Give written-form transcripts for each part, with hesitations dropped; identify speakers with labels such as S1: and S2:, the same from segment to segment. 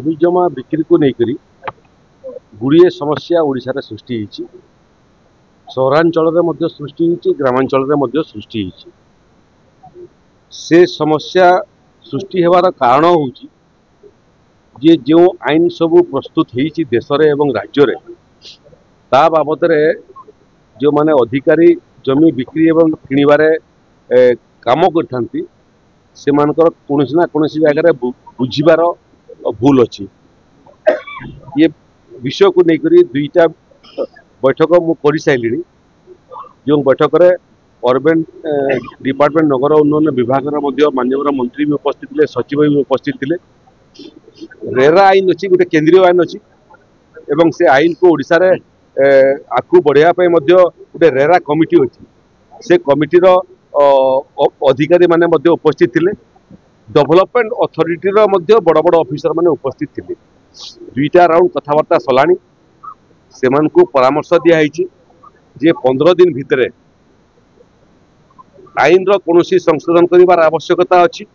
S1: जमी जमा बिक्री को लेकर गुड़िए समस्या ओडिशा रे सृष्टि होती। सहरांचल सृष्टि होती, ग्रामांचल सृष्टि होती। से समस्या सृष्टि होवार कारण हूँ जे जो आईन सब प्रस्तुत होती देश एवं राज्य रे ता बाबद जो माने अधिकारी जमी बिक्री एवं किणवारे काम करथांती से मानकर कौनसी ना कौनसी जगह बुझीबार भूल अच्छी। ये विषय को लेकर दुईटा बैठक मुझे सारे जो बैठक में अर्बन डिपार्टमेंट नगर उन्नयन विभाग माननीय मंत्री भी उपस्थित थे, सचिव भी उपस्थित थे। रेरा आईन अच्छी गोटे केंद्रीय आईन अच्छी एवं से आईन को ओडिशा रे आगू बढ़ाई गोटे रेरा कमिटी अच्छी। से कमिटीर अधिकारी माने उपस्थित थे। डेवलपमेंट अथॉरिटी बड़ बड़ ऑफिसर माने उपस्थित थे। दुईटा राउंड कथबार्ता सलानी से परामर्श दिखाई जे 15 दिन भितर आईन कौन संशोधन कर आवश्यकता अच्छी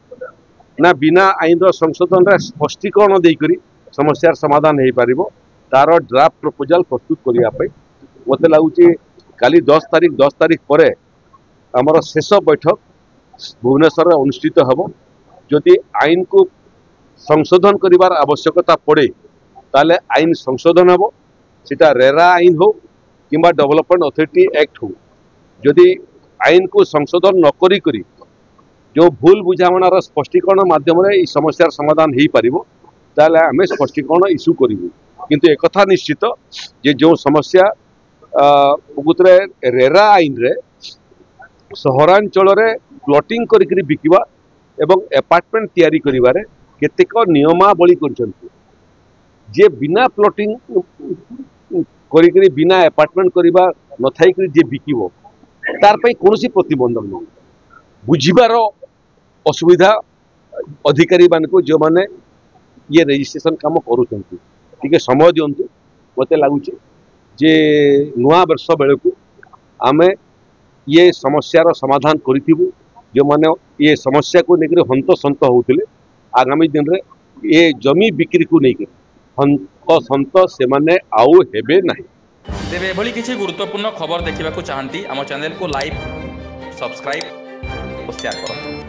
S1: ना बिना आईन संशोधन स्पष्टीकरण देकर समस्यार समाधान हो पार तार ड्राफ्ट प्रपोजल प्रस्तुत करने मत लगुच काली 10 तारीख पर आमर शेष बैठक भुवनेश्वर अनुष्ठित हम। जदि आईन को संशोधन कर आवश्यकता पड़े ताले आईन संशोधन हम, सीटा रेरा आईन हो कि डेवलपमेंट अथॉरिटी एक्ट हो। जदि आईन को संशोधन न करी जो भूल बुझामणार स्पष्टीकरण माध्यम समस्यार समाधान हो पार ताले आम स्पष्टीकरण इश्यू करूँ। किंतु एक कथा निश्चित जे जो समस्या प्रकृत रेरा आईन रे सहरांचल प्लॉटिंग करी बिकिबा एवं अपार्टमेंट तैयारी करिवारे केतेक नियमावली करछन्ती। जे बिना प्लॉटिंग करी बिना अपार्टमेंट करिबा न थाई करी जे बिकिबो तार पई कोनोसी प्रतिबंधक नहीं। बुझिबार असुविधा अधिकारी मानक जो माने ये रजिस्ट्रेशन काम करूछन्ती टिके समय दियंतु। मते लागुचे जे नुआ वर्ष बेलू आमे ये समस्यार समाधान करिथिबु। जो माने ये समस्या को लेकर हंतसंत होते आगामी दिन में ये जमी बिक्री को लेकर हंतसंत से माने आउ हेबे नहीं।
S2: तेरे एभली किसी गुरुत्वपूर्ण खबर देखा चाहती आम चैनल को लाइक, सब्सक्राइब और शेयर करें।